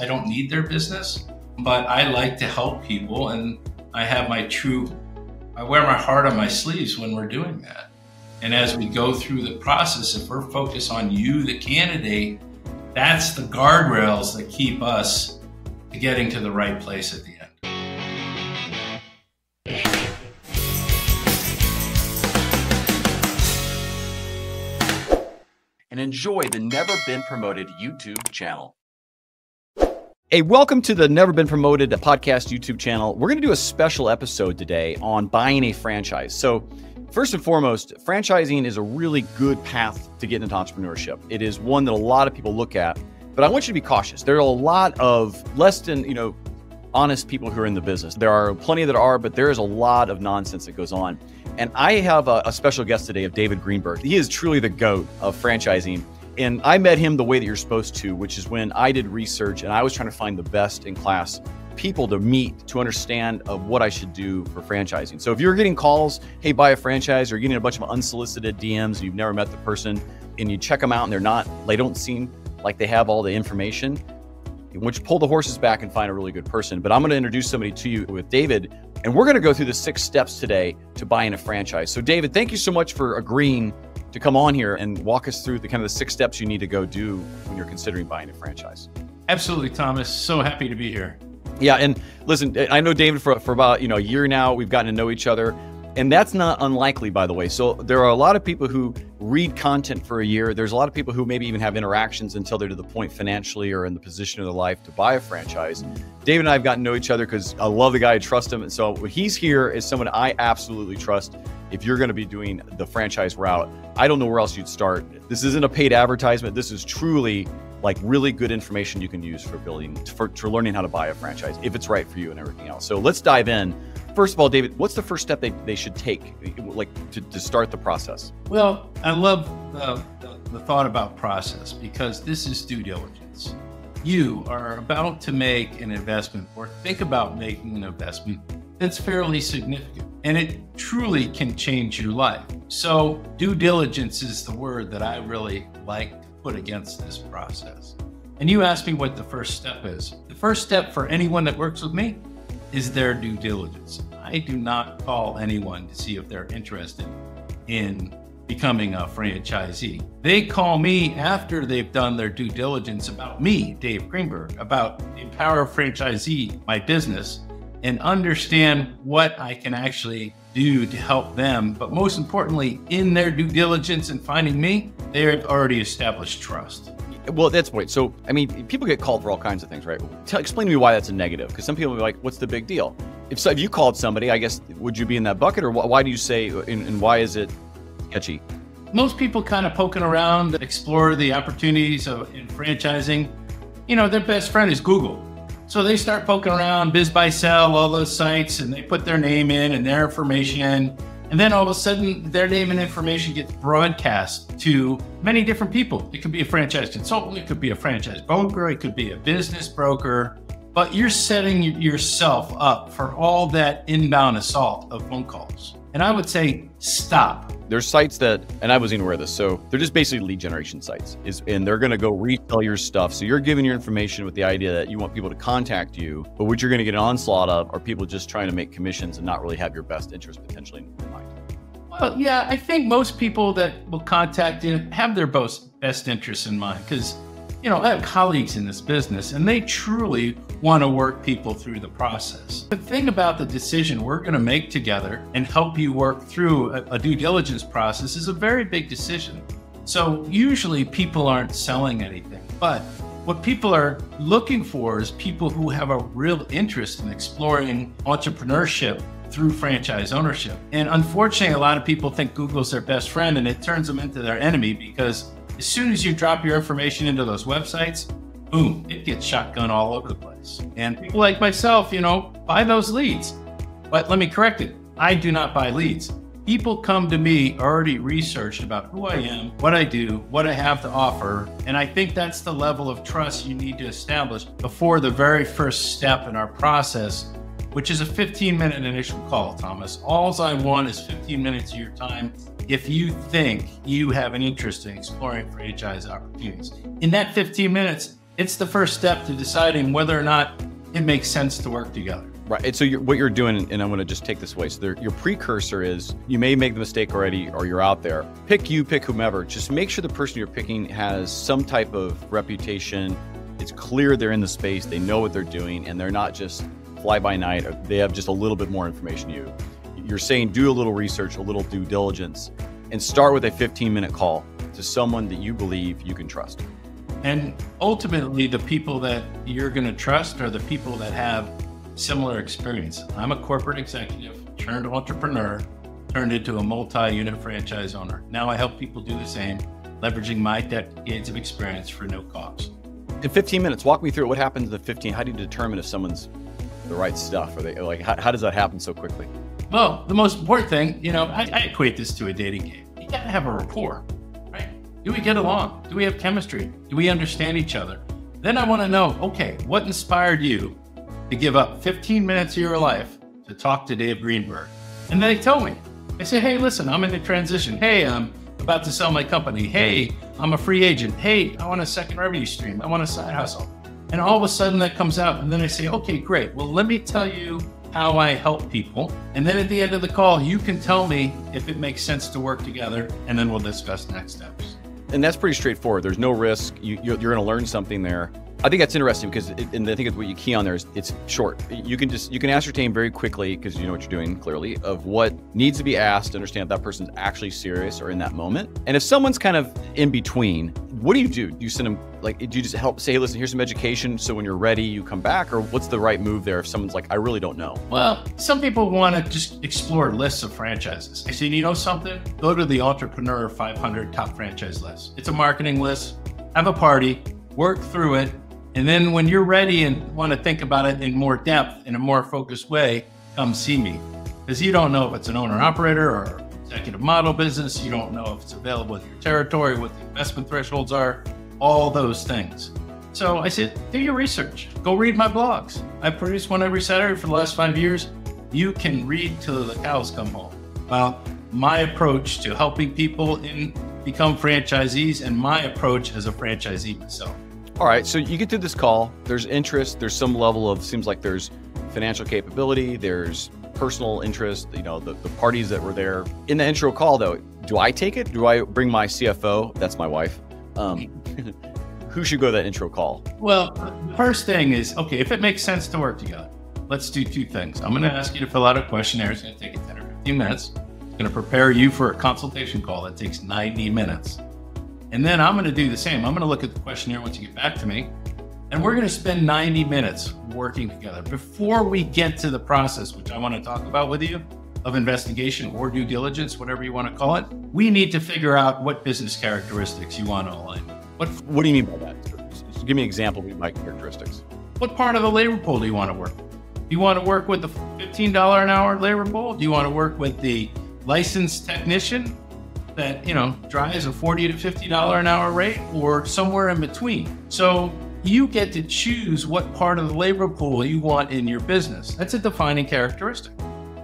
I don't need their business, but I like to help people, and I wear my heart on my sleeves when we're doing that. And as we go through the process, if we're focused on you, the candidate, that's the guardrails that keep us getting to the right place at the end. And enjoy the Never Been Promoted YouTube channel. Hey, welcome to the Never Been Promoted podcast YouTube channel. We're going to do a special episode today on buying a franchise. So first and foremost, franchising is a really good path to get into entrepreneurship. It is one that a lot of people look at, but I want you to be cautious. There are a lot of less than, honest people who are in the business. There are plenty that are, but there is a lot of nonsense that goes on. And I have a special guest today of David Greenberg. He is truly the GOAT of franchising. And I met him the way that you're supposed to, which is when I did research and I was trying to find the best in class people to meet to understand of what I should do for franchising. So if you're getting calls, hey, buy a franchise, or you're getting a bunch of unsolicited DMs, and you've never met the person, and you check them out and they don't seem like they have all the information, which pull the horses back and find a really good person. But I'm going to introduce somebody to you with David, and we're going to go through the 6 steps today to buying a franchise. So David, thank you so much for agreeing to come on here and walk us through the 6 steps you need to go do when you're considering buying a franchise. Absolutely, Thomas. So happy to be here. Yeah, and listen, I know David for about a year now. We've gotten to know each other, and that's not unlikely, by the way. So there are a lot of people who read content for a year. There's a lot of people who maybe even have interactions until they're to the point financially or in the position of their life to buy a franchise. David and I have gotten to know each other because I love the guy, I trust him. And so he's here is someone I absolutely trust. If you're going to be doing the franchise route, I don't know where else you'd start. This isn't a paid advertisement. This is truly like really good information you can use for learning how to buy a franchise, if it's right for you and everything else. So let's dive in. First of all, David, what's the first step they should take to start the process? Well, I love the thought about process because this is due diligence. You are about to make an investment or think about making an investment that's fairly significant, and it truly can change your life. So due diligence is the word that I really like to put against this process. And you asked me what the first step is. The first step for anyone that works with me is their due diligence. I do not call anyone to see if they're interested in becoming a franchisee. They call me after they've done their due diligence about me, Dave Greenberg, about Empower Franchisee, my business, and understand what I can actually do to help them. But most importantly, in their due diligence and finding me, they've already established trust. Well, that's right. So, people get called for all kinds of things, right? Explain to me why that's a negative, because some people will be like, what's the big deal? If you called somebody, I guess, would you be in that bucket, or why do you say, and why is it sketchy? Most people kind of poking around, explore the opportunities in franchising. Their best friend is Google. So they start poking around, Biz Buy Sell, all those sites, and they put their name in and their information. And then all of a sudden, their name and information gets broadcast to many different people. It could be a franchise consultant, it could be a franchise broker, it could be a business broker, but you're setting yourself up for all that inbound assault of phone calls. And I would say, stop. There's sites that, and I wasn't aware of this, so they're just basically lead generation sites, and they're going to go resell your stuff. So you're giving your information with the idea that you want people to contact you, but what you're going to get an onslaught of are people just trying to make commissions and not really have your best interest potentially in mind. Well, yeah, I think most people that will contact you have their best interests in mind because, I have colleagues in this business and they truly want to work people through the process. The thing about the decision we're going to make together and help you work through a due diligence process is a very big decision. So usually people aren't selling anything, but what people are looking for is people who have a real interest in exploring entrepreneurship through franchise ownership. And unfortunately, a lot of people think Google's their best friend and it turns them into their enemy because as soon as you drop your information into those websites, boom, it gets shotgun all over the place. And people like myself, buy those leads. But let me correct it. I do not buy leads. People come to me already researched about who I am, what I do, what I have to offer. And I think that's the level of trust you need to establish before the very first step in our process, which is a 15-minute initial call, Thomas. All I want is 15 minutes of your time if you think you have an interest in exploring franchise opportunities. In that 15 minutes, It's the first step to deciding whether or not it makes sense to work together. Right. And so what you're doing, and I'm going to just take this away. So your precursor is you may make the mistake already, or you're out there. Pick whomever. Just make sure the person you're picking has some type of reputation. It's clear they're in the space. They know what they're doing, and they're not just fly by night. Or they have just a little bit more information than you. You're saying do a little research, a little due diligence, and start with a 15-minute call to someone that you believe you can trust. And ultimately, the people that you're going to trust are the people that have similar experience. I'm a corporate executive, turned entrepreneur, turned into a multi-unit franchise owner. Now I help people do the same, leveraging my decades of experience for no cost. In 15 minutes, walk me through it. What happens in the 15? How do you determine if someone's the right stuff? Are they like, how does that happen so quickly? Well, the most important thing, I equate this to a dating game. You got to have a rapport, right? Do we get along? Do we have chemistry? Do we understand each other? Then I want to know, okay, what inspired you to give up 15 minutes of your life to talk to David Greenberg? And they tell me, I say, hey, listen, I'm in a transition. Hey, I'm about to sell my company. Hey, I'm a free agent. Hey, I want a second revenue stream. I want a side hustle. And all of a sudden that comes out. And then I say, okay, great. Well, let me tell you how I help people. And then at the end of the call, you can tell me if it makes sense to work together, and then we'll discuss next steps. And that's pretty straightforward. There's no risk. You're going to learn something there. I think that's interesting because, and I think it's what you key on there is it's short. You can ascertain very quickly, because you know what you're doing clearly, of what needs to be asked to understand if that person's actually serious or in that moment. And if someone's kind of in between, what do? Do you send them, do you just help say, hey, listen, here's some education, so when you're ready, you come back? Or what's the right move there if someone's like, I really don't know? Well, some people want to just explore lists of franchises. I say, you know something? Go to the Entrepreneur 500 top franchise list. It's a marketing list. Have a party, work through it. And then when you're ready and want to think about it in more depth, in a more focused way, come see me. Because you don't know if it's an owner-operator or executive model business. You don't know if it's available in your territory, what the investment thresholds are, all those things. So I said, do your research. Go read my blogs. I produce one every Saturday for the last 5 years. You can read till the cows come home about my approach to helping people become franchisees and my approach as a franchisee myself. All right, so you get to this call, there's interest, there's some level of, seems like there's financial capability, there's personal interest, the parties that were there. In the intro call though, do I take it? Do I bring my CFO? That's my wife. Who should go to that intro call? Well, the first thing is, okay, if it makes sense to work together, let's do two things. I'm gonna ask you to fill out a questionnaire. It's gonna take you 10 or 15 minutes. It's gonna prepare you for a consultation call that takes 90 minutes. And then I'm going to do the same. I'm going to look at the questionnaire once you get back to me, and we're going to spend 90 minutes working together. Before we get to the process, which I want to talk about with you, of investigation or due diligence, whatever you want to call it, we need to figure out what business characteristics you want to align. What do you mean by that? Just give me an example of my characteristics. What part of the labor pool do you want to work with? Do you want to work with the $15 an hour labor pool? Do you want to work with the licensed technician that drives a $40 to $50 an hour rate, or somewhere in between? So you get to choose what part of the labor pool you want in your business. That's a defining characteristic.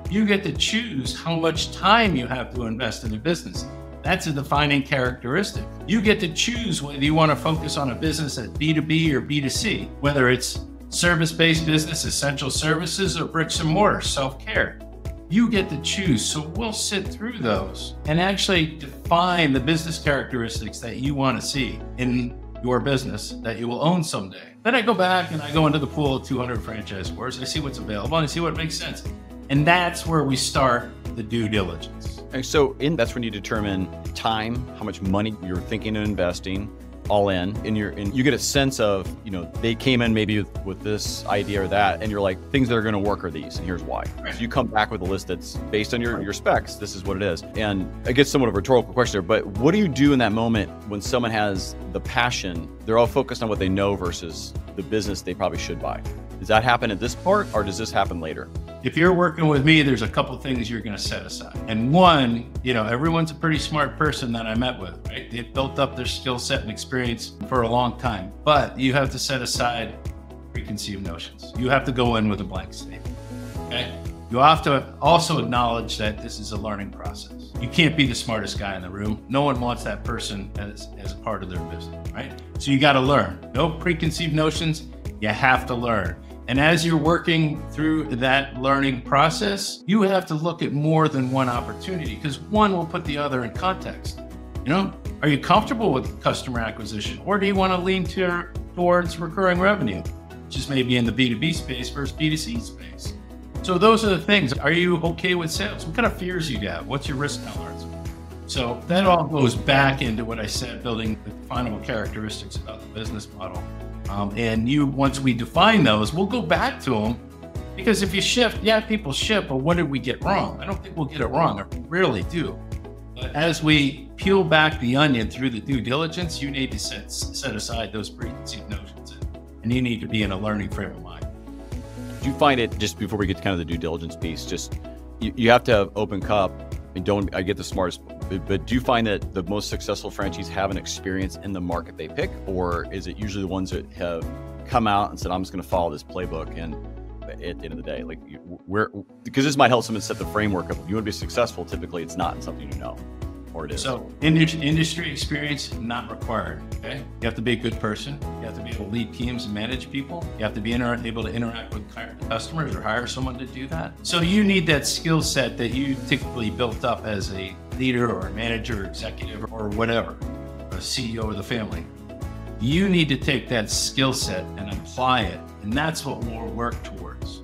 You get to choose how much time you have to invest in a business. That's a defining characteristic. You get to choose whether you want to focus on a business at B2B or B2C, whether it's service-based business, essential services, or bricks and mortar, self-care. You get to choose. So we'll sit through those and actually define the business characteristics that you want to see in your business that you will own someday. Then I go back and I go into the pool of 200 franchisors. I see what's available and I see what makes sense. And that's where we start the due diligence. And so that's when you determine time, how much money you're thinking of investing, all in, and you get a sense of, they came in maybe with this idea or that, and you're like, things that are going to work are these, and here's why. Right. So you come back with a list that's based on your specs. This is what it is. And I guess somewhat of a rhetorical question there, but what do you do in that moment when someone has the passion, they're all focused on what they know versus the business they probably should buy? Does that happen at this part, or does this happen later? If you're working with me, there's a couple things you're going to set aside. And one, everyone's a pretty smart person that I met with, right? They've built up their skill set and experience for a long time, but you have to set aside preconceived notions. You have to go in with a blank slate, okay? You have to also acknowledge that this is a learning process. You can't be the smartest guy in the room. No one wants that person as a part of their business, right? So you got to learn. No preconceived notions. You have to learn. And as you're working through that learning process, you have to look at more than one opportunity, because one will put the other in context. You know, are you comfortable with customer acquisition, or do you want to lean towards recurring revenue, which is maybe in the B2B space versus B2C space? So those are the things. Are you okay with sales? What kind of fears you have? What's your risk tolerance? So that all goes back into what I said, building the definable characteristics about the business model. Once we define those, we'll go back to them, because if you shift, yeah, people shift, but what did we get wrong? I don't think we'll get it wrong, or rarely do. But as we peel back the onion through the due diligence, you need to set aside those preconceived notions, and you need to be in a learning frame of mind. Do you find it, just before we get to kind of the due diligence piece, just you have to have open cup, and I get the smartest, but do you find that the most successful franchisees have an experience in the market they pick, or is it usually the ones that have come out and said, I'm just going to follow this playbook, and at the end of the day, like, because this might help someone set the framework of, you want to be successful, typically it's not something you know, or it is. So industry experience, not required, okay? You have to be a good person. You have to be able to lead teams and manage people. You have to be able to interact with customers or hire someone to do that. So you need that skill set that you typically built up as a leader or a manager or executive or whatever, a CEO of the family. You need to take that skill set and apply it. And that's what we'll work towards,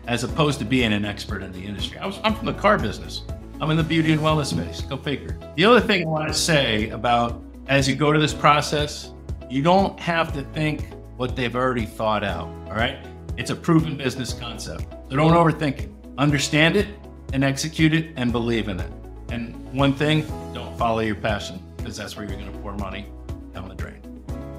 as opposed to being an expert in the industry. I'm from the car business. I'm in the beauty and wellness space, go figure. The other thing I want to say about, as you go to this process, you don't have to think what they've already thought out, all right? It's a proven business concept. So don't overthink it. Understand it and execute it and believe in it. And one thing, don't follow your passion, because that's where you're going to pour money down the drain.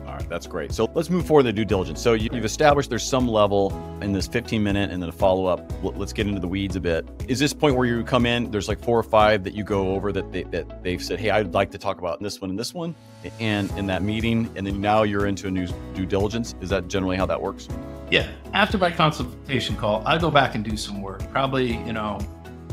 All right, that's great. So let's move forward to the due diligence. So you've established there's some level in this 15-minute and then a follow-up. Let's get into the weeds a bit. Is this point where you come in, there's like 4 or 5 that you go over that they've said, hey, I'd like to talk about this one and this one, and in that meeting, and then now you're into a new due diligence? Is that generally how that works? Yeah. After my consultation call, I go back and do some work. Probably,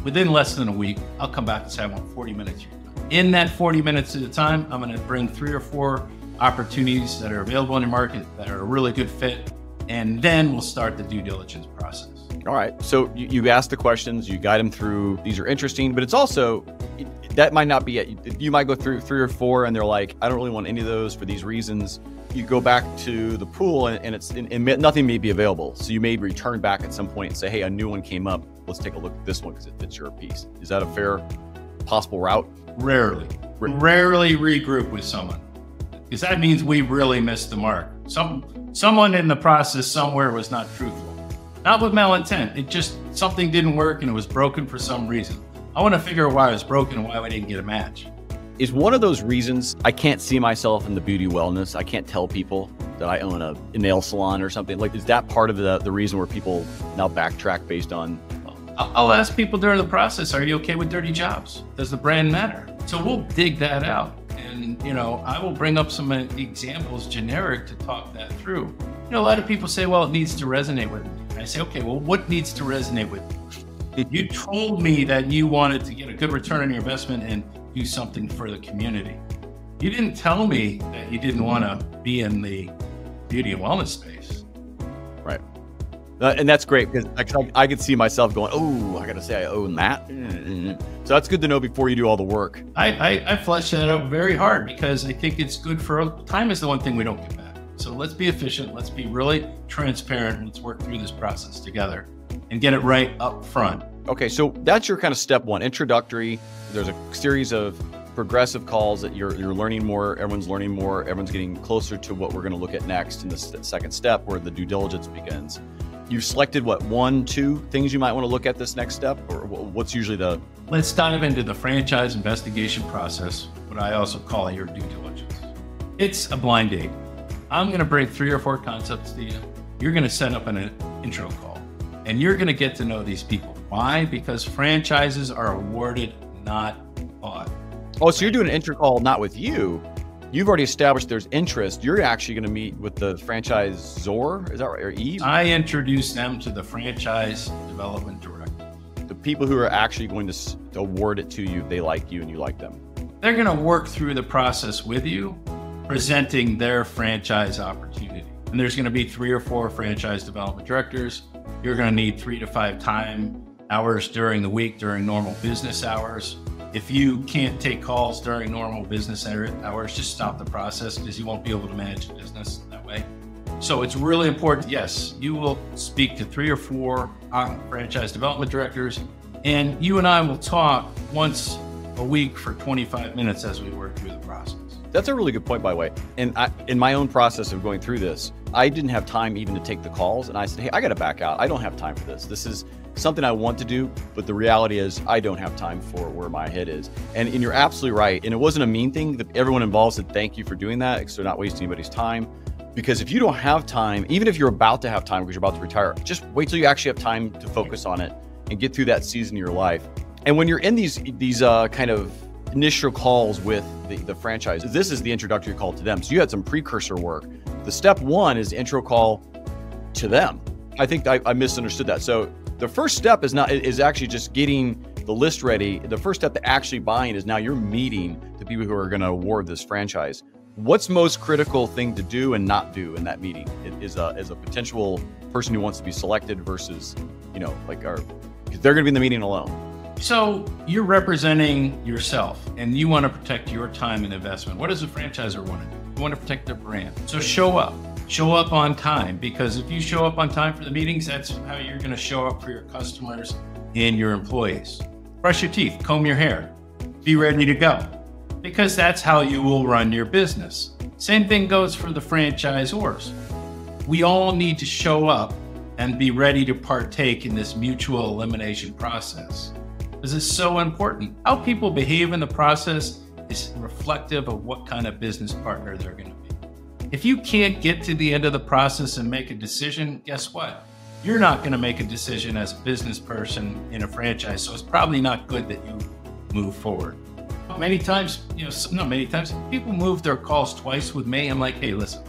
within less than a week, I'll come back and say, I want 40 minutes of your time. In that 40 minutes at a time, I'm going to bring 3 or 4 opportunities that are available in the market that are a really good fit, and then we'll start the due diligence process. All right. So you ask the questions, you guide them through, these are interesting, but it's also, that might not be it. You might go through 3 or 4 and they're like, I don't really want any of those for these reasons. You go back to the pool and nothing may be available. So you may return back at some point and say, hey, a new one came up. Let's take a look at this one because it fits your piece. Is that a fair possible route? Rarely regroup with someone, because that means we really missed the mark. Someone in the process somewhere was not truthful. Not with malintent. It just, something didn't work and it was broken for some reason. I want to figure out why it was broken and why we didn't get a match. Is one of those reasons I can't see myself in the beauty wellness? I can't tell people that I own a nail salon or something. Like, is that part of the reason where people now backtrack based on? I'll ask people during the process, are you okay with dirty jobs? Does the brand matter? So we'll dig that out. And, I will bring up some examples generic to talk that through. A lot of people say, well, it needs to resonate with me. And I say, okay, well, what needs to resonate with you? You told me that you wanted to get a good return on your investment and do something for the community. You didn't tell me that you didn't want to be in the beauty and wellness space. Right. And that's great, because I could see myself going, oh, I got to say I own that. So that's good to know before you do all the work. I flesh that out very hard, because I think it's good time is the one thing we don't get back. So let's be efficient. Let's be really transparent. Let's work through this process together and get it right up front. Okay, so that's your kind of step 1, introductory. There's a series of progressive calls that you're learning more, everyone's learning more, everyone's getting closer to what we're going to look at next in the second step, where the due diligence begins. You've selected what, 1, 2 things you might want to look at this next step, or what's usually the? Let's dive into the franchise investigation process, what I also call your due diligence. It's a blind date. I'm going to bring 3 or 4 concepts to you. You're going to set up an intro call, and you're going to get to know these people. Why? Because franchises are awarded, not bought. Oh, so you're doing an intro call not with you. You've already established there's interest. You're actually going to meet with the franchisor, is that right, or Eve? I introduce them to the franchise development director. people who are actually going to award it to you, they like you and you like them? They're going to work through the process with you, presenting their franchise opportunity. And there's going to be 3 or 4 franchise development directors. You're going to need 3 to 5 time hours during the week, during normal business hours. If you can't take calls during normal business hours, just stop the process because you won't be able to manage the business that way. So it's really important. Yes, you will speak to 3 or 4 franchise development directors, and you and I will talk once a week for 25 minutes as we work through the process. That's a really good point, by the way. And in my own process of going through this, I didn't have time even to take the calls. And I said, hey, I got to back out. I don't have time for this. This is something I want to do, but the reality is I don't have time for where my head is. And you're absolutely right. And it wasn't a mean thing. That everyone involved said, thank you for doing that, because they're not wasting anybody's time. Because if you don't have time, even if you're about to have time because you're about to retire, just wait till you actually have time to focus on it and get through that season of your life. And when you're in these kind of initial calls with the franchise, this is the introductory call to them. So you had some precursor work. The step 1 is the intro call to them. I think I misunderstood that. So the first step is actually just getting the list ready. The first step to actually buying is now you're meeting the people who are going to award this franchise. What's most critical thing to do and not do in that meeting is a potential person who wants to be selected versus, they're going to be in the meeting alone. So you're representing yourself and you want to protect your time and investment. What does a franchisor want to do? You want to protect their brand. So show up on time, because if you show up on time for the meetings, that's how you're going to show up for your customers and your employees. Brush your teeth, comb your hair, be ready to go, because that's how you will run your business. Same thing goes for the franchisors. We all need to show up and be ready to partake in this mutual elimination process. This is so important. How people behave in the process is reflective of what kind of business partner they're going to be. If you can't get to the end of the process and make a decision, guess what? You're not going to make a decision as a business person in a franchise, so it's probably not good that you move forward. Many times, people move their calls twice with me. I'm like, hey, listen,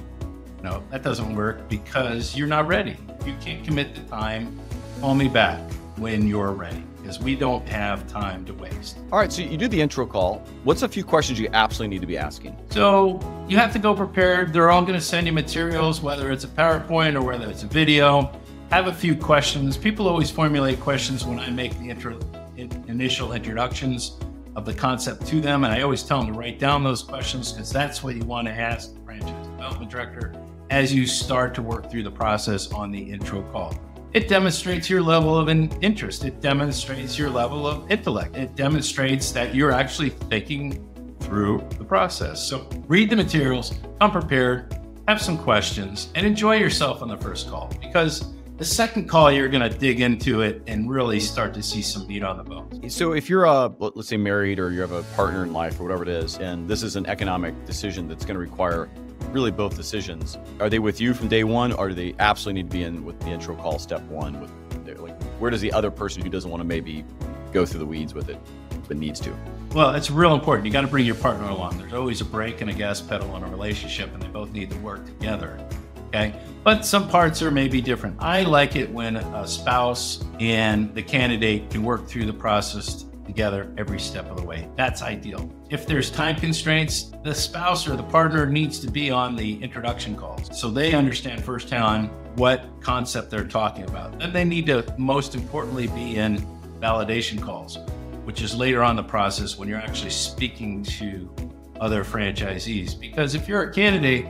no, that doesn't work because you're not ready. If you can't commit the time, call me back when you're ready, because we don't have time to waste. All right, so you do the intro call. What's a few questions you absolutely need to be asking? So you have to go prepared. They're all going to send you materials, whether it's a PowerPoint or whether it's a video. Have a few questions. People always formulate questions when I make the initial introductions of the concept to them, and I always tell them to write down those questions, because that's what you want to ask the franchise development director as you start to work through the process on the intro call. It demonstrates your level of interest. It demonstrates your level of intellect. It demonstrates that you're actually thinking through the process. So read the materials, come prepared, have some questions, and enjoy yourself on the first call, because the second call, you're going to dig into it and really start to see some meat on the bone. So if you're, let's say, married, or you have a partner in life or whatever it is, and this is an economic decision that's going to require really both decisions, are they with you from day one, or do they absolutely need to be in with the intro call step 1? Where does the other person who doesn't want to maybe go through the weeds with it but needs to? Well, it's real important. You got to bring your partner along. There's always a brake and a gas pedal in a relationship, and they both need to work together. Okay, but some parts are maybe different. I like it when a spouse and the candidate can work through the process together every step of the way. That's ideal. If there's time constraints, the spouse or the partner needs to be on the introduction calls so they understand firsthand what concept they're talking about. Then they need to, most importantly, be in validation calls, which is later on the process when you're actually speaking to other franchisees. Because if you're a candidate,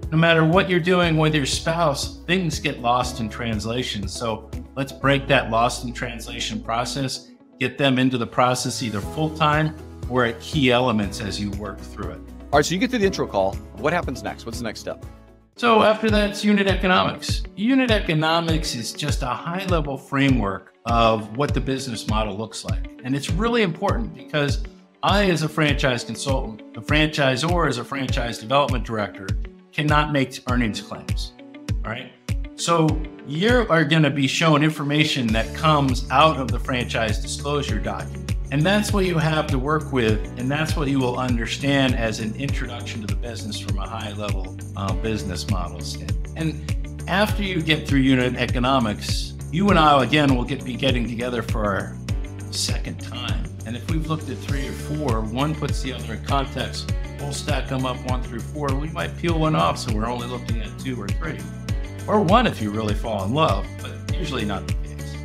no matter what you're doing with your spouse, things get lost in translation. So let's break that lost in translation process, get them into the process either full-time or at key elements as you work through it. All right, so you get through the intro call. What happens next? What's the next step? So after that, it's unit economics. Unit economics is just a high-level framework of what the business model looks like. And it's really important because I, as a franchise consultant, the franchisor, as a franchise development director, cannot make earnings claims, all right? So you are gonna be shown information that comes out of the franchise disclosure document. And that's what you have to work with, and that's what you will understand as an introduction to the business from a high-level business model standpoint. And after you get through unit economics, you and I, again, will be getting together for second time. And if we've looked at 3 or 4, one puts the other in context, we'll stack them up 1 through 4. We might peel one off, so we're only looking at 2 or 3. Or 1 if you really fall in love, but usually not the case.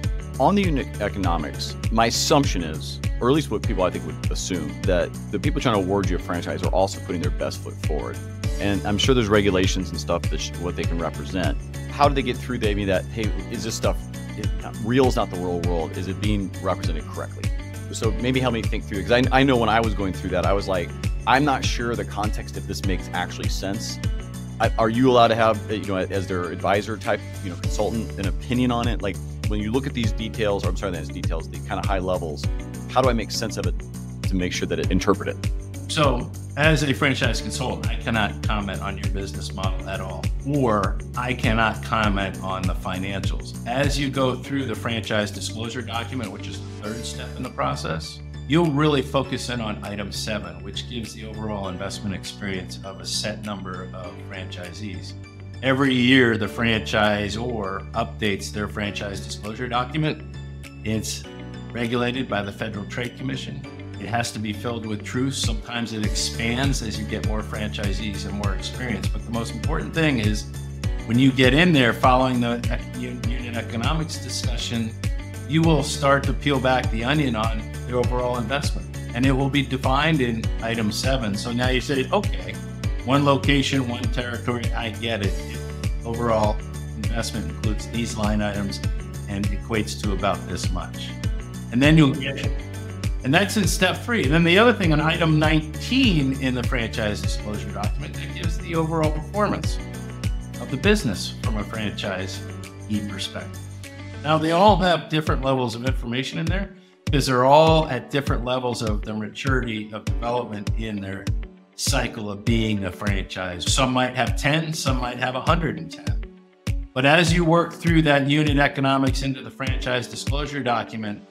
On the unit economics, my assumption is, or at least what people I think would assume, that the people trying to award you a franchise are also putting their best foot forward. And I'm sure there's regulations and stuff that what they can represent. How do they get through maybe that, hey, is this stuff, real is not the real world, is it being represented correctly? So maybe help me think through it, because I know when I was going through that, I was like, I'm not sure the context if this makes actually sense. Are you allowed to have, as their advisor type, consultant, an opinion on it? Like when you look at these details, or I'm sorry, these details, the kind of high levels, how do I make sense of it to make sure that it interpret it? So as a franchise consultant, I cannot comment on your business model at all, or I cannot comment on the financials. As you go through the franchise disclosure document, which is the third step in the process, you'll really focus in on item 7, which gives the overall investment experience of a set number of franchisees. Every year, the franchisor updates their franchise disclosure document. It's regulated by the Federal Trade Commission. It has to be filled with truth. Sometimes it expands as you get more franchisees and more experience. But the most important thing is when you get in there following the unit economics discussion, you will start to peel back the onion on the overall investment. And it will be defined in item 7. So now you say, okay, 1 location, 1 territory, I get it. Overall investment includes these line items and equates to about this much. And then you'll get it. And that's in step 3. And then the other thing on item 19 in the franchise disclosure document, that gives the overall performance of the business from a franchisee perspective. Now, they all have different levels of information in there because they're all at different levels of the maturity of development in their cycle of being a franchise. Some might have 10, some might have 110. But as you work through that unit economics into the franchise disclosure document,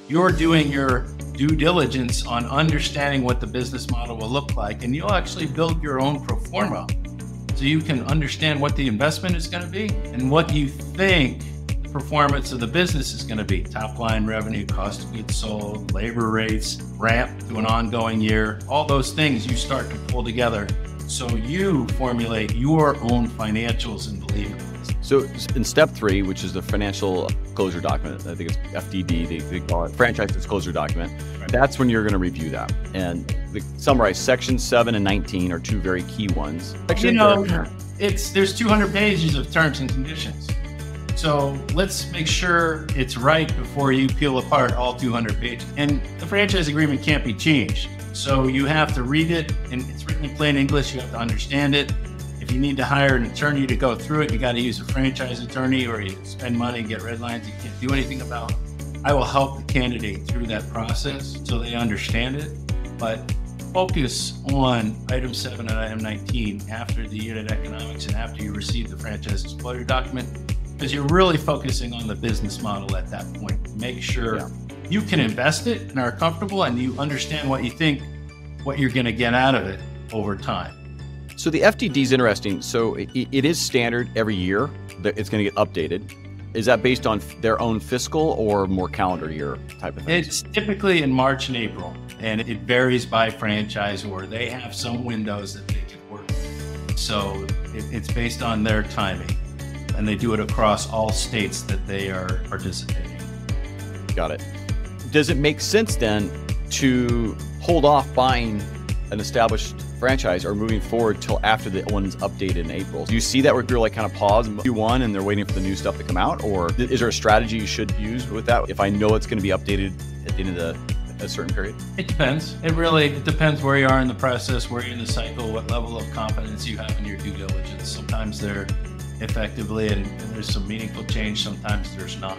you're doing your due diligence on understanding what the business model will look like, and you'll actually build your own pro forma so you can understand what the investment is going to be and what you think performance of the business is going to be. Top line revenue, cost of goods sold, labor rates, ramp to an ongoing year, all those things you start to pull together so you formulate your own financials and believe in this. So in step 3, which is the financial disclosure document, I think it's FDD, they call it franchise disclosure document. Right. That's when you're going to review that. And summarize section 7 and 19 are 2 very key ones. There's 200 pages of terms and conditions. So let's make sure it's right before you peel apart all 200 pages. And the franchise agreement can't be changed. So you have to read it, and it's written in plain English. You have to understand it. If you need to hire an attorney to go through it, you got to use a franchise attorney, or you spend money and get red lines you can't do anything about. I will help the candidate through that process so they understand it. But focus on item 7 and item 19 after the unit economics and after you receive the franchise disclosure document, because you're really focusing on the business model at that point. Make sure you can invest it and are comfortable and you understand what you think, what you're going to get out of it over time. So the FDD is interesting. So it is standard every year that it's going to get updated. Is that based on their own fiscal or more calendar year type of thing? It's typically in March and April, and it varies by franchisor. They have some windows that they can work with. So it's based on their timing, and they do it across all states that they are participating. Got it. Does it make sense then to hold off buying an established franchise or moving forward till after the one's updated in April? Do you see that where you're like kind of pause in Q1 and they're waiting for the new stuff to come out? Or is there a strategy you should use with that if I know it's going to be updated at the end of a certain period? It depends. It depends where you are in the process, where you're in the cycle, what level of confidence you have in your due diligence. Sometimes they're effectively and there's some meaningful change, sometimes there's not.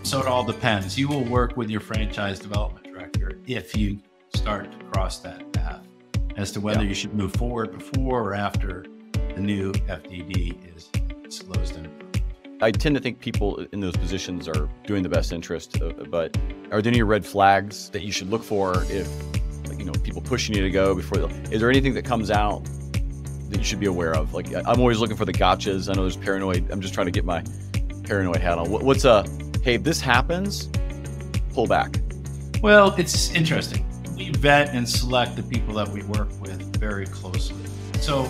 So it all depends. You will work with your franchise development director if you start to cross that path as to whether you should move forward before or after the new FDD is disclosed and approved. I tend to think people in those positions are doing the best interest, but are there any red flags that you should look for if, people pushing you to go before? Is there anything that comes out that you should be aware of? Like, I'm always looking for the gotchas. I know there's paranoid. I'm just trying to get my paranoid hat on. What's hey, if this happens, pull back. Well, it's interesting. We vet and select the people that we work with very closely. So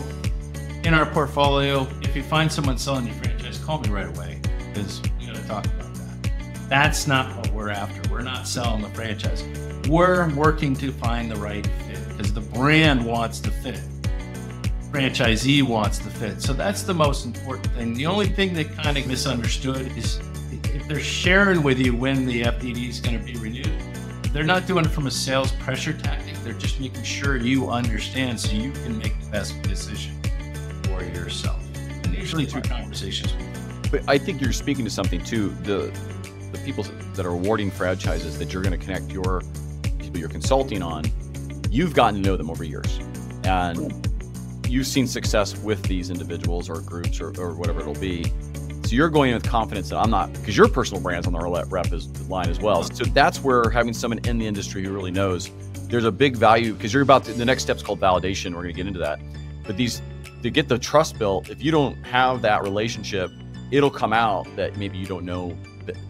in our portfolio, if you find someone selling your franchise, call me right away because we got to talk about that. That's not what we're after. We're not selling the franchise. We're working to find the right fit because the brand wants to fit. Franchisee wants to fit. So that's the most important thing. The only thing that kind of misunderstood is if they're sharing with you when the FDD is going to be renewed, they're not doing it from a sales pressure tactic. They're just making sure you understand so you can make the best decision for yourself. And usually through conversations with them. But I think you're speaking to something too. The people that are awarding franchises that you're going to connect your people you're consulting on, you've gotten to know them over years. And you've seen success with these individuals or groups or whatever it'll be. So you're going in with confidence that I'm not, because your personal brand's on the rep line as well. So that's where having someone in the industry who really knows, there's a big value, because you're about to, the next step's called validation. We're going to get into that. But to get the trust built, if you don't have that relationship, it'll come out that maybe you don't know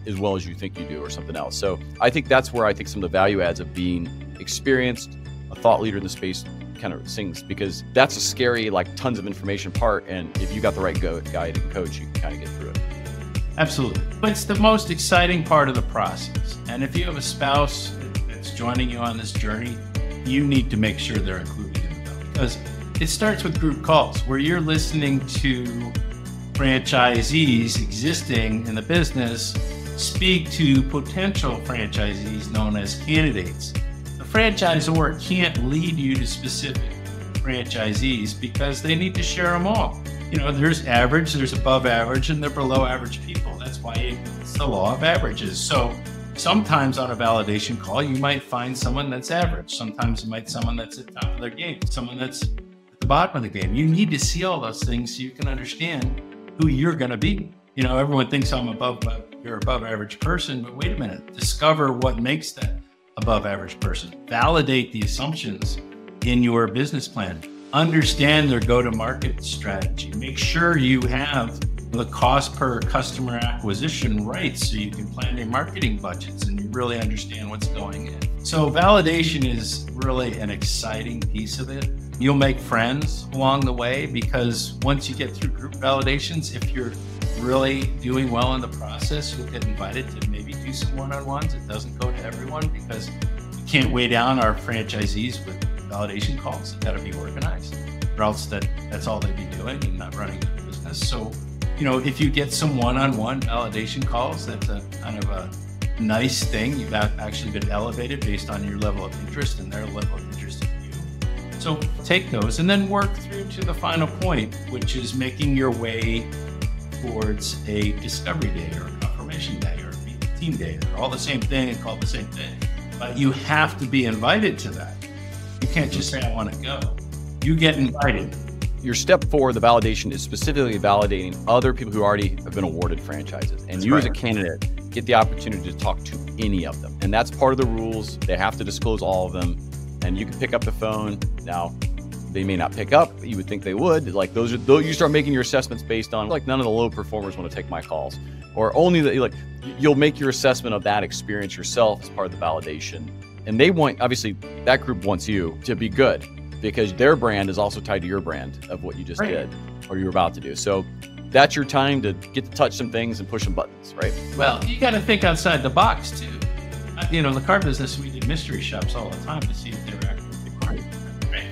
as well as you think you do or something else. So I think that's where I think some of the value adds of being experienced, a thought leader in the space kind of sings, because that's a scary, like tons of information part. And if you got the right guide and coach, you can kind of get through it. Absolutely. But it's the most exciting part of the process. And if you have a spouse that's joining you on this journey, you need to make sure they're included in it, because it starts with group calls where you're listening to franchisees existing in the business speak to potential franchisees known as candidates. The franchisor can't lead you to specific franchisees because they need to share them all. You know, there's average, there's above average, and they're below average people. That's why it's the law of averages. So sometimes on a validation call, you might find someone that's average. Sometimes you might find someone that's at the top of their game, someone that's at the bottom of the game. You need to see all those things so you can understand who you're going to be. You know, everyone thinks you're above average person, but wait a minute, discover what makes that above average person. Validate the assumptions in your business plan. Understand their go-to-market strategy. Make sure you have the cost per customer acquisition right so you can plan your marketing budgets and you really understand what's going in. So validation is really an exciting piece of it. You'll make friends along the way, because once you get through group validations, if you're really doing well in the process, you'll get invited to maybe do some one-on-ones. It doesn't go to everyone because we can't weigh down our franchisees with validation calls. They've got to be organized, or else that's all they'd be doing and not running the business. So, you know, if you get some one-on-one validation calls, that's a kind of a nice thing. You've actually been elevated based on your level of interest and their level of interest in you. So take those and then work through to the final point, which is making your way towards a discovery day or a confirmation day or a team day. They're all the same thing and called the same thing. But you have to be invited to that. You can't just say, I want to go. You get invited. Your step 4, the validation, is specifically validating other people who already have been awarded franchises. And you as a candidate get the opportunity to talk to any of them. And that's part of the rules. They have to disclose all of them. And you can pick up the phone. Now, they may not pick up, but you would think they would. Like those you start making your assessments based on, like, none of the low performers want to take my calls, or only you'll make your assessment of that experience yourself as part of the validation. And they want, obviously, that group wants you to be good because their brand is also tied to your brand of what you just did or you're about to do. So that's your time to get to touch some things and push some buttons, right? Well, you got to think outside the box too. You know, in the car business, we did mystery shops all the time to see if they were actually required. Right?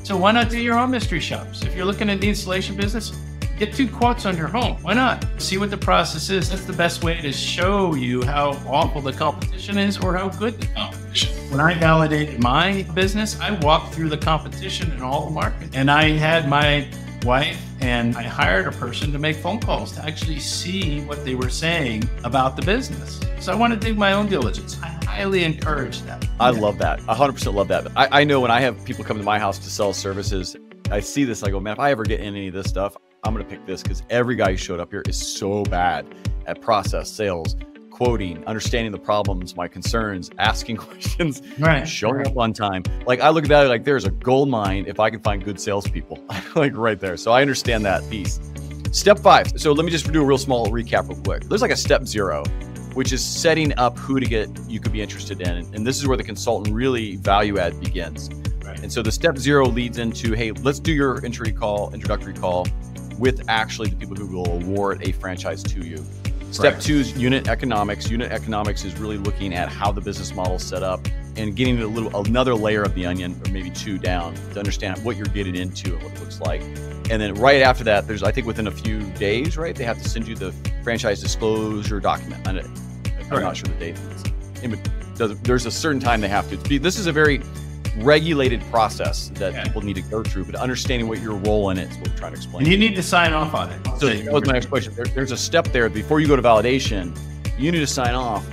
So why not do your own mystery shops? If you're looking at the installation business, get 2 quotes on your home. Why not? See what the process is. That's the best way to show you how awful the competition is or how good the competition is. When I validated my business, I walked through the competition in all the markets. And I had my wife and I hired a person to make phone calls to actually see what they were saying about the business. So I want to do my own diligence. I highly encourage that. I love that. 100% love that. I know when I have people come to my house to sell services, I see this, I go, man, if I ever get in any of this stuff, I'm going to pick this, because every guy who showed up here is so bad at process, sales, quoting, understanding the problems, my concerns, asking questions, showing up on time. Like, I look at that like there's a gold mine if I can find good salespeople, like right there. So I understand that piece. Step 5. So let me just do a real small recap real quick. There's like a step 0 which is setting up who you could be interested in. And this is where the consultant really value add begins. Right. And so the step 0 leads into, hey, let's do your introductory call with actually the people who will award a franchise to you. Step 2 is unit economics. Unit economics is really looking at how the business model is set up and getting another layer of the onion, or maybe 2 down, to understand what you're getting into and what it looks like. And then right after that, I think within a few days, right, they have to send you the franchise disclosure document. I'm not sure the date is. There's a certain time they have to. This is a very regulated process that people need to go through, but understanding what your role in it is what we're trying to explain. And you need to sign off on it. So that was my next question. There's a step there before you go to validation. You need to sign off.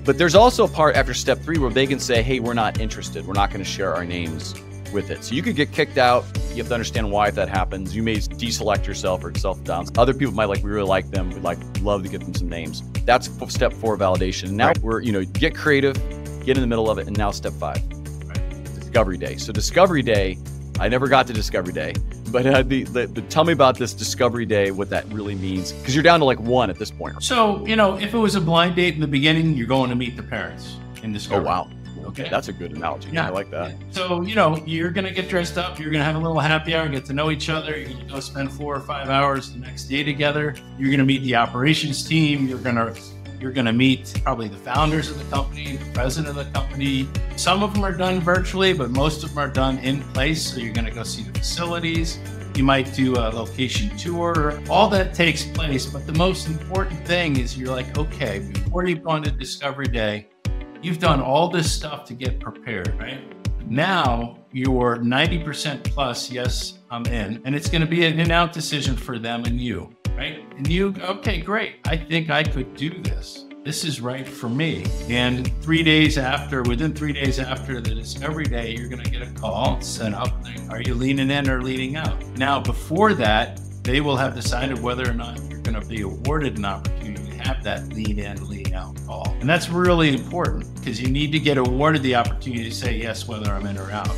But there's also a part after step 3 where they can say, hey, we're not interested. We're not going to share our names with it. So you could get kicked out. You have to understand why if that happens. You may deselect yourself or self-down. Other people might we really like them. We'd love to give them some names. That's step 4 validation. Now we're, get creative, get in the middle of it. And now step 5. Discovery day. So discovery day, I never got to discovery day, but tell me about this discovery day, what that really means, because you're down to 1 at this point. So, if it was a blind date in the beginning, you're going to meet the parents in discovery. Oh, wow. Okay. That's a good analogy. Yeah. I like that. So, you're going to get dressed up. You're going to have a little happy hour, get to know each other. You're going to go spend 4 or 5 hours the next day together. You're going to meet the operations team. You're going to meet probably the founders of the company, the president of the company. Some of them are done virtually, but most of them are done in place. So you're going to go see the facilities. You might do a location tour. All that takes place. But the most important thing is you're okay, before you've gone to Discovery Day, you've done all this stuff to get prepared, right? Now you're 90% plus, yes, I'm in. And it's going to be an in-out decision for them and you. Right? And you, okay, great. I think I could do this. This is right for me. And within 3 days after the Discovery Day, you're going to get a call set up. Are you leaning in or leaning out? Now, before that, they will have decided whether or not you're going to be awarded an opportunity to have that lean in, lean out call. And that's really important because you need to get awarded the opportunity to say yes, whether I'm in or out.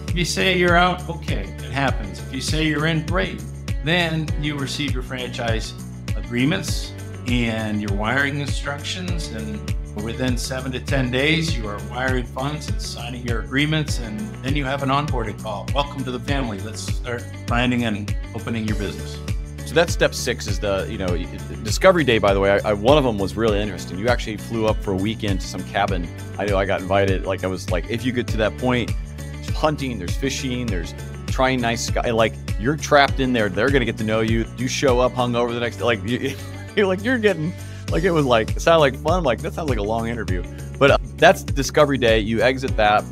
If you say you're out, okay, it happens. If you say you're in, great. Then you receive your franchise agreements and your wiring instructions. And within 7 to 10 days, you are wiring funds and signing your agreements. And then you have an onboarding call. Welcome to the family. Let's start planning and opening your business. So that's step 6 is the, Discovery Day, by the way, one of them was really interesting. You actually flew up for a weekend to some cabin. I know I got invited. I was if you get to that point, there's hunting, there's fishing, there's trying nice sky, you're trapped in there. They're going to get to know you. You show up hungover the next day. You're getting, it was it sounded like fun. That sounds like a long interview, but that's Discovery Day. You exit that,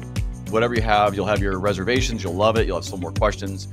whatever you have, you'll have your reservations. You'll love it. You'll have some more questions.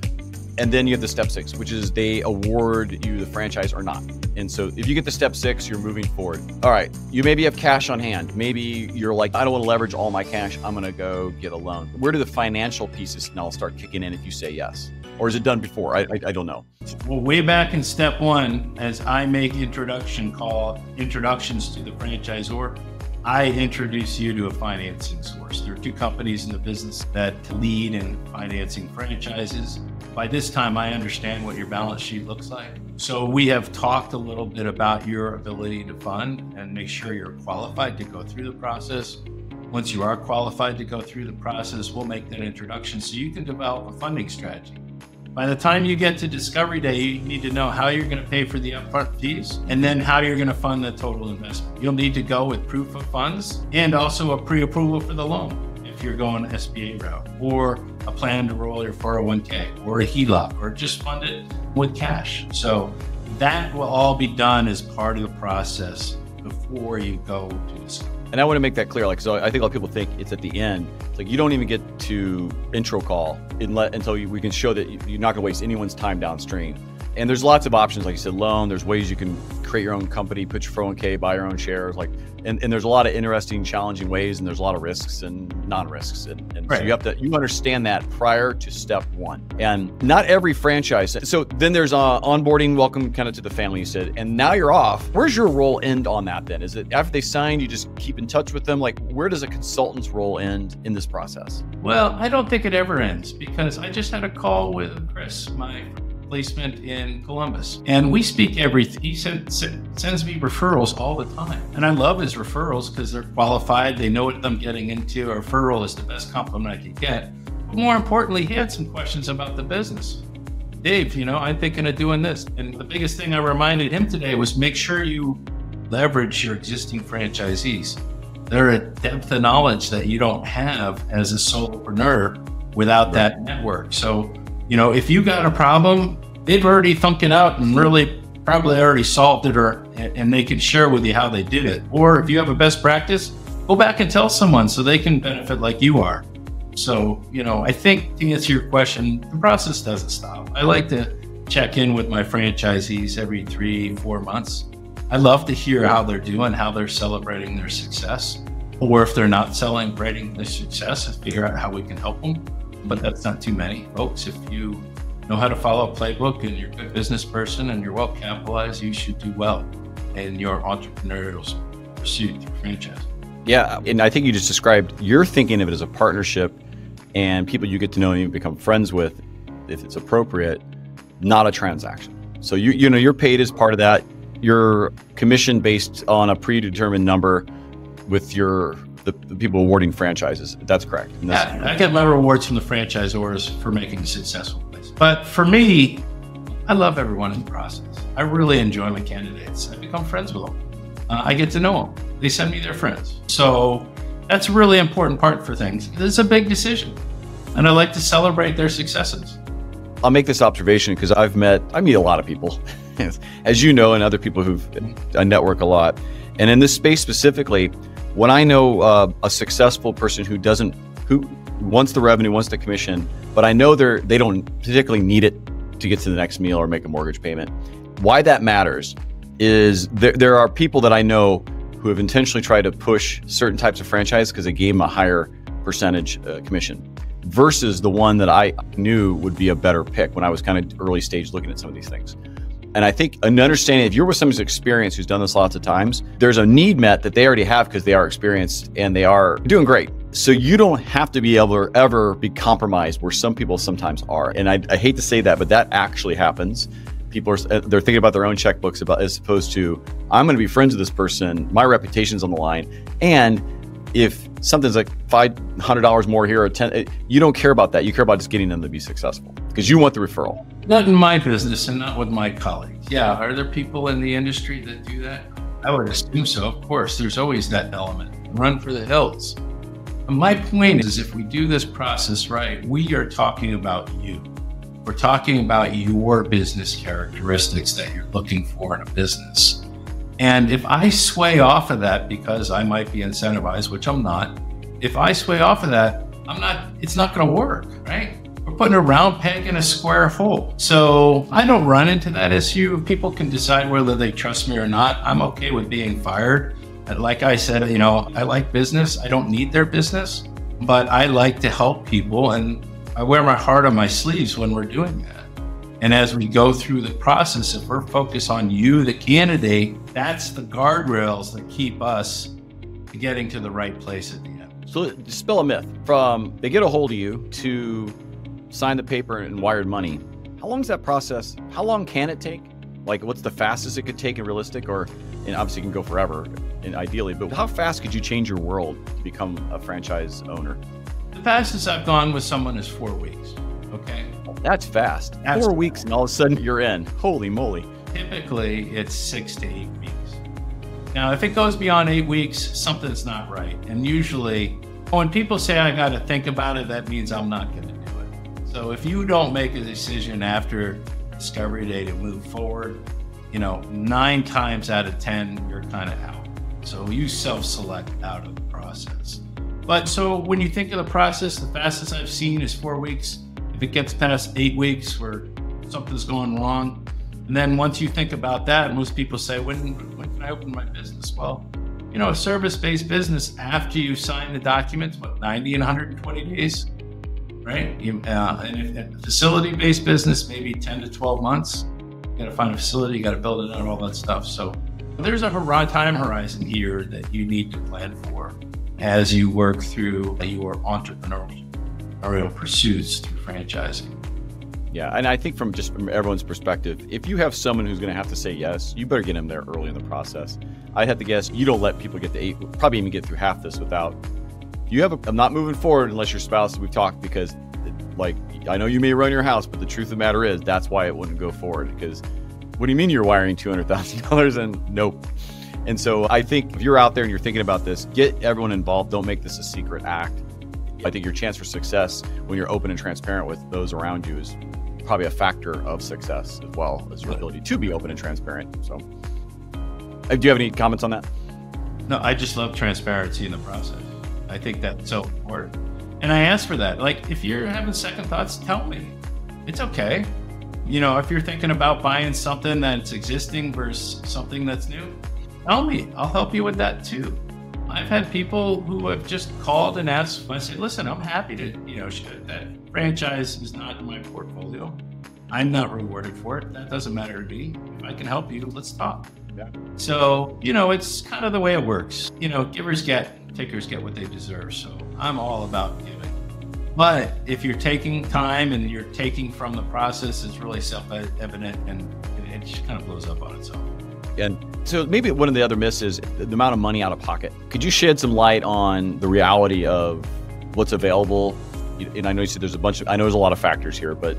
And then you have the step 6, which is they award you the franchise or not. And so if you get to step 6, you're moving forward. All right, you maybe have cash on hand. Maybe you're I don't want to leverage all my cash. I'm going to go get a loan. Where do the financial pieces now start kicking in if you say yes? Or is it done before? I don't know. Well, way back in step 1, as I make introductions to the franchisor, I introduce you to a financing source. There are 2 companies in the business that lead in financing franchises. By this time, I understand what your balance sheet looks like. So we have talked a little bit about your ability to fund and make sure you're qualified to go through the process. Once you are qualified to go through the process, we'll make that introduction so you can develop a funding strategy. By the time you get to Discovery Day, you need to know how you're going to pay for the upfront fees and then how you're going to fund the total investment. You'll need to go with proof of funds and also a pre-approval for the loan if you're going SBA route, or a plan to roll your 401k, or a HELOC, or just fund it with cash. So that will all be done as part of the process before you go to Discovery. And I want to make that clear. So I think a lot of people think it's at the end. It's you don't even get to intro call until we can show that you're not going to waste anyone's time downstream. And there's lots of options, like you said, loan. There's ways you can create your own company, put your 401k, buy your own shares. And there's a lot of interesting, challenging ways, and there's a lot of risks and non-risks. And right. So you understand that prior to step 1. And not every franchise. So then there's onboarding, welcome kind of to the family, you said, and now you're off. Where's your role end on that then? Is it after they sign, you just keep in touch with them? Where does a consultant's role end in this process? Well, I don't think it ever ends, because I just had a call with Chris, my placement in Columbus. And we speak he sends me referrals all the time. And I love his referrals because they're qualified. They know what I'm getting into. A referral is the best compliment I could get. But more importantly, he had some questions about the business. Dave, I'm thinking of doing this. And the biggest thing I reminded him today was make sure you leverage your existing franchisees. They're a depth of knowledge that you don't have as a solopreneur without that network. So, if you got a problem, they've already thunk it out and really probably already solved it, and they can share with you how they did it. Or if you have a best practice, go back and tell someone so they can benefit like you are. So, I think to answer your question, the process doesn't stop. I like to check in with my franchisees every 3-4 months. I love to hear how they're doing, how they're celebrating their success, or if they're not celebrating their success, and figure out how we can help them. But that's not too many folks. If you know how to follow a playbook and you're a good business person and you're well capitalized, you should do well in your entrepreneurial pursuit through franchise. Yeah, and I think you just described, you're thinking of it as a partnership and people you get to know and you become friends with, if it's appropriate, not a transaction. So you're paid as part of that. You're commission based on a predetermined number with the people awarding franchises. That's correct. Yeah, I get my rewards from the franchisors for making a successful place. But for me, I love everyone in the process. I really enjoy my candidates. I become friends with them. I get to know them. They send me their friends. So that's a really important part for things. It's a big decision. And I like to celebrate their successes. I'll make this observation because I meet a lot of people, as you know, and other people I network a lot. And in this space specifically, when I know a successful person who wants the revenue, wants the commission, but I know they don't particularly need it to get to the next meal or make a mortgage payment. Why that matters is there are people that I know who have intentionally tried to push certain types of franchise because they gave them a higher percentage commission, versus the one that I knew would be a better pick when I was kind of early stage looking at some of these things. And I think an understanding, if you're with somebody's experience who's done this lots of times, there's a need met that they already have because they are experienced and they are doing great. So you don't have to be able to ever be compromised where some people sometimes are. And I hate to say that, but that actually happens. People they're thinking about their own checkbooks as opposed to, I'm going to be friends with this person, my reputation's on the line. And if something's like $500 more here or 10, you don't care about that. You care about just getting them to be successful because you want the referral. Not in my business and not with my colleagues. Yeah, are there people in the industry that do that? I would assume so. Of course, there's always that element. Run for the hills. My point is, if we do this process right, we are talking about you. We're talking about your business characteristics that you're looking for in a business. And if I sway off of that because I might be incentivized, which I'm not, if I sway off of that, it's not going to work, right? We're putting a round peg in a square hole. So I don't run into that issue. People can decide whether they trust me or not. I'm okay with being fired. Like I said, I like business. I don't need their business, but I like to help people, and I wear my heart on my sleeves when we're doing that. And as we go through the process, if we're focused on you, the candidate, that's the guardrails that keep us getting to the right place at the end. So dispel a myth. From they get a hold of you to sign the paper and wired money, how long is that process? How long can it take? Like, what's the fastest it could take in realistic, and obviously it can go forever, and ideally, but how fast could you change your world to become a franchise owner? The fastest I've gone with someone is 4 weeks. Okay. That's fast. 4 weeks and all of a sudden you're in. Holy moly. Typically it's 6 to 8 weeks. Now, if it goes beyond 8 weeks, something's not right. And usually when people say I got to think about it, that means I'm not going to do it. So if you don't make a decision after discovery day to move forward, 9 times out of 10, you're kind of out. So you self-select out of the process. But so when you think of the process, the fastest I've seen is 4 weeks. If it gets past 8 weeks where something's going wrong, and then once you think about that, most people say, when can I open my business? Well, a service-based business, after you sign the documents, 90 and 120 days, right? And a facility-based business, maybe 10 to 12 months. You got to find a facility, you got to build it out, all that stuff. So there's a time horizon here that you need to plan for as you work through your entrepreneurial pursuits through franchising. Yeah, and I think from everyone's perspective, if you have someone who's going to have to say yes, you better get them there early in the process. I'd have to guess you don't let people get to 8, probably even get through half this without, I'm not moving forward unless your spouse, we've talked, because like, I know you may run your house, but the truth of the matter is that's why it wouldn't go forward. Because what do you mean you're wiring $200,000 and nope. And so I think if you're out there and you're thinking about this, get everyone involved. Don't make this a secret act. I think your chance for success when you're open and transparent with those around you is probably a factor of success, as well as your ability to be open and transparent. So do you have any comments on that? No, I just love transparency in the process. I think that's so important. And I ask for that. Like, if you're having second thoughts, tell me. It's okay. You know, if you're thinking about buying something that's existing versus something that's new, tell me. I'll help you with that too. I've had people who have just called and asked. I say, listen, I'm happy to, that franchise is not in my portfolio. I'm not rewarded for it. That doesn't matter to me. If I can help you, let's talk. Yeah. So, it's kind of the way it works. Givers get, takers get what they deserve. So I'm all about giving. But if you're taking time and you're taking from the process, it's really self-evident, and it just kind of blows up on itself. And so maybe one of the other myths is the amount of money out of pocket. Could you shed some light on the reality of what's available? And I know you said there's a lot of factors here, but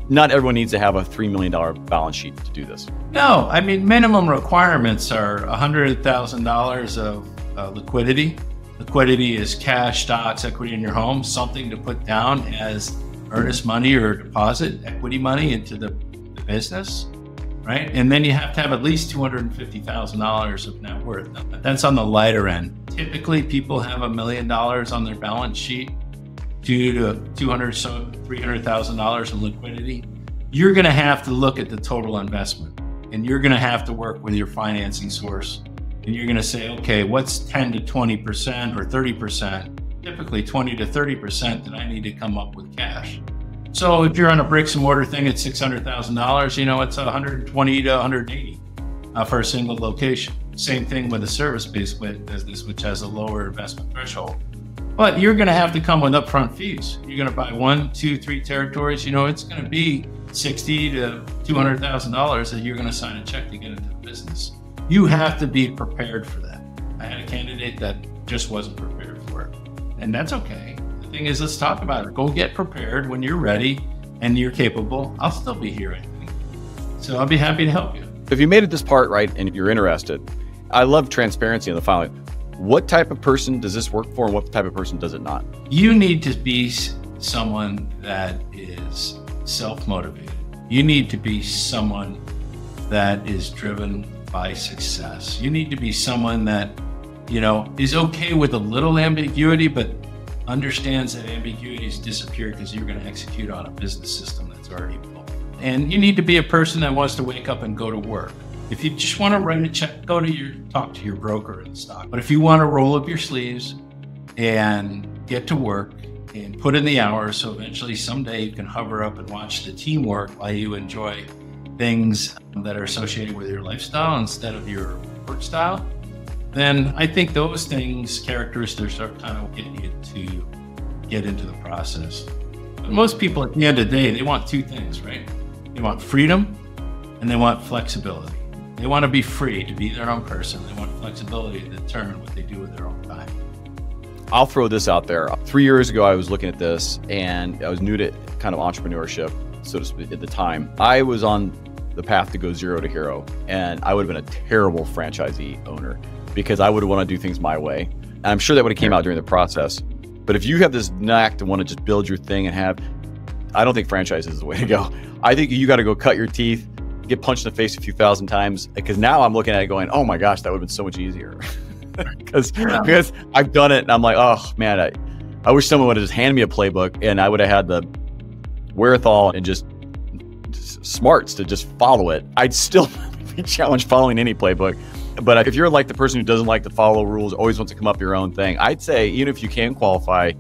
not everyone needs to have a $3 million balance sheet to do this. No, I mean, minimum requirements are $100,000 of liquidity. Liquidity is cash, stocks, equity in your home, something to put down as earnest money or deposit equity money into the business, right? And then you have to have at least $250,000 of net worth. That's on the lighter end. Typically, people have $1 million on their balance sheet, $200,000 to $300,000 in liquidity. You're going to have to look at the total investment, and you're going to have to work with your financing source. And you're going to say, okay, what's 10 to 20% or 30%, typically 20 to 30% that I need to come up with cash. So if you're on a bricks and mortar thing at $600,000, it's 120 to 180 for a single location. Same thing with a service-based business, which has a lower investment threshold. But you're going to have to come with upfront fees. You're going to buy 1, 2, 3 territories. It's going to be $60,000 to $200,000 that you're going to sign a check to get into the business. You have to be prepared for that. I had a candidate that just wasn't prepared for it, and that's okay. The thing is, let's talk about it. Go get prepared when you're ready and you're capable. I'll still be here, I think. So I'll be happy to help you. If you made it this part right and you're interested, I love transparency in the following. What type of person does this work for, and what type of person does it not? You need to be someone that is self-motivated. You need to be someone that is driven by success. You need to be someone that, is okay with a little ambiguity, but understands that ambiguities disappear because you're going to execute on a business system that's already built. And you need to be a person that wants to wake up and go to work. If you just want to write a check, talk to your broker in the stock. But if you want to roll up your sleeves and get to work and put in the hours, so eventually someday you can hover up and watch the team work while you enjoy things that are associated with your lifestyle instead of your work style, then I think those characteristics are kind of getting you to get into the process. But most people at the end of the day, they want 2 things, right? They want freedom and they want flexibility. They want to be free to be their own person. They want flexibility to determine what they do with their own time. I'll throw this out there. 3 years ago, I was looking at this and I was new to kind of entrepreneurship, so to speak, at the time. I was on the path to go 0 to hero, and I would have been a terrible franchisee owner because I would want to do things my way. And I'm sure that would have came out during the process. But if you have this knack to want to just build your thing I don't think franchise is the way to go. I think you got to go cut your teeth, get punched in the face a few thousand times, because now I'm looking at it going, oh my gosh, that would have been so much easier. because I've done it and I'm like, oh man, I wish someone would have just handed me a playbook and I would have had the wherewithal and just smarts to just follow it. I'd still be challenged following any playbook. But if you're like the person who doesn't like to follow rules, always wants to come up with your own thing, I'd say even if you can qualify,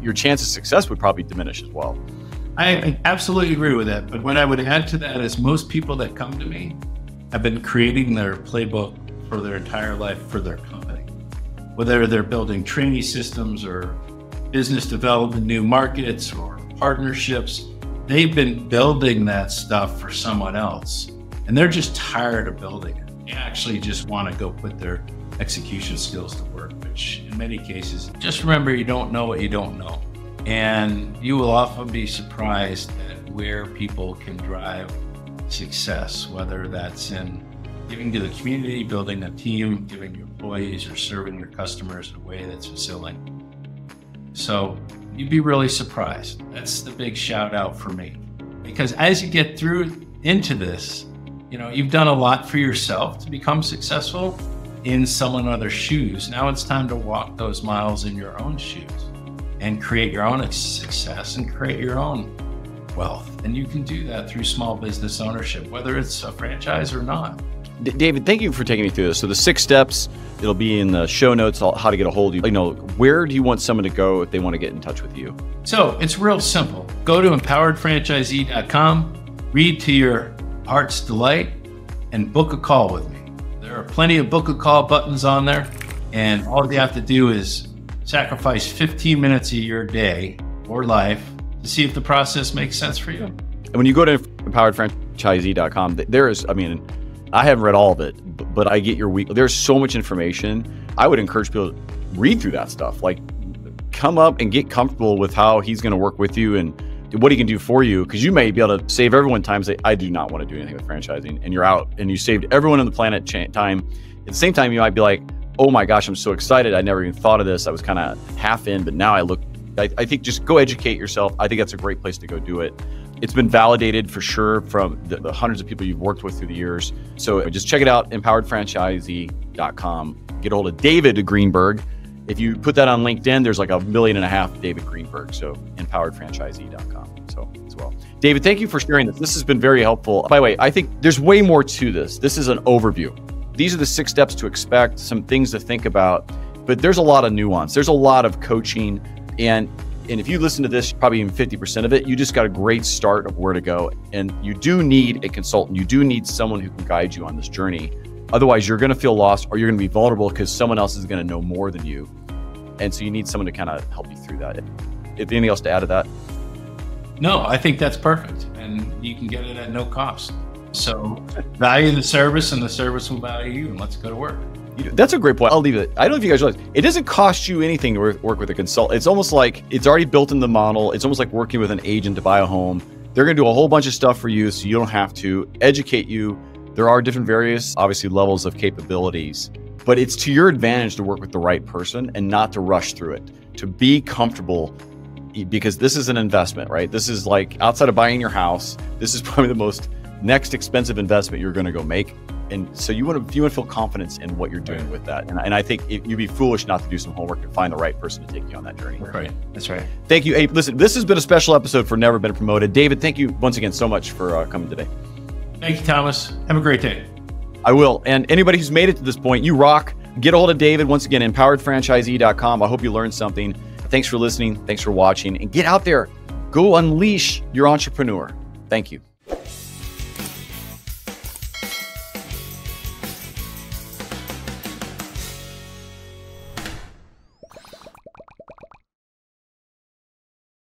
your chance of success would probably diminish as well. I absolutely agree with that. But what I would add to that is most people that come to me have been creating their playbook for their entire life for their company. Whether they're building training systems or business development, new markets or partnerships, they've been building that stuff for someone else and they're just tired of building it. They actually just want to go put their execution skills to work, which in many cases, just remember, you don't know what you don't know. And you will often be surprised at where people can drive success, whether that's in giving to the community, building a team, giving your employees, or serving your customers in a way that's fulfilling. So you'd be really surprised. That's the big shout out for me. Because as you get through into this, you've done a lot for yourself to become successful in someone else's shoes. Now it's time to walk those miles in your own shoes and create your own success and create your own wealth. And you can do that through small business ownership, whether it's a franchise or not. David, thank you for taking me through this. So the 6 steps, it'll be in the show notes, how to get a hold of you. Where do you want someone to go if they want to get in touch with you? So it's real simple. Go to empoweredfranchisee.com, read to your heart's delight, and book a call with me. There are plenty of book a call buttons on there, and all you have to do is sacrifice 15 minutes of your day or life to see if the process makes sense for you. And when you go to empoweredfranchisee.com, I haven't read all of it, but I get your week. There's so much information. I would encourage people to read through that stuff. Like, come up and get comfortable with how he's going to work with you and what he can do for you. Because you may be able to save everyone time. Say, I do not want to do anything with franchising, and you're out, and you saved everyone on the planet time. At the same time, you might be like, oh my gosh, I'm so excited. I never even thought of this. I was kind of half in, but now I think just go educate yourself. I think that's a great place to go do it. It's been validated for sure from the hundreds of people you've worked with through the years. So just check it out, empoweredfranchisee.com. Get a hold of David Greenberg. If you put that on LinkedIn, there's like 1.5 million David Greenberg. So empoweredfranchisee.com. So as well. David, thank you for sharing this. This has been very helpful. By the way, I think there's way more to this. This is an overview. These are the 6 steps to expect, some things to think about, but there's a lot of nuance. There's a lot of coaching. And if you listen to this, probably even 50% of it, you just got a great start of where to go. And you do need a consultant. You do need someone who can guide you on this journey. Otherwise, you're going to feel lost or you're going to be vulnerable because someone else is going to know more than you. And so you need someone to kind of help you through that. Anything else to add to that? No, I think that's perfect. And you can get it at no cost. So value the service and the service will value you, and let's go to work. That's a great point. I'll leave it. I don't know if you guys realize, it doesn't cost you anything to work with a consultant. It's almost like it's already built in the model. It's almost like working with an agent to buy a home. They're going to do a whole bunch of stuff for you so you don't have to educate you. There are different various, obviously, levels of capabilities, but it's to your advantage to work with the right person and not to rush through it, to be comfortable, because this is an investment, right? This is like outside of buying your house. This is probably the most next expensive investment you're going to go make. And so you want to feel confidence in what you're doing with that. And I think you'd be foolish not to do some homework and find the right person to take you on that journey. Right. That's right. Thank you. Hey, listen, this has been a special episode for Never Been Promoted. David, thank you once again so much for coming today. Thank you, Thomas. Have a great day. I will. And anybody who's made it to this point, you rock. Get a hold of David. Once again, empoweredfranchisee.com. I hope you learned something. Thanks for listening. Thanks for watching. And get out there. Go unleash your entrepreneur. Thank you.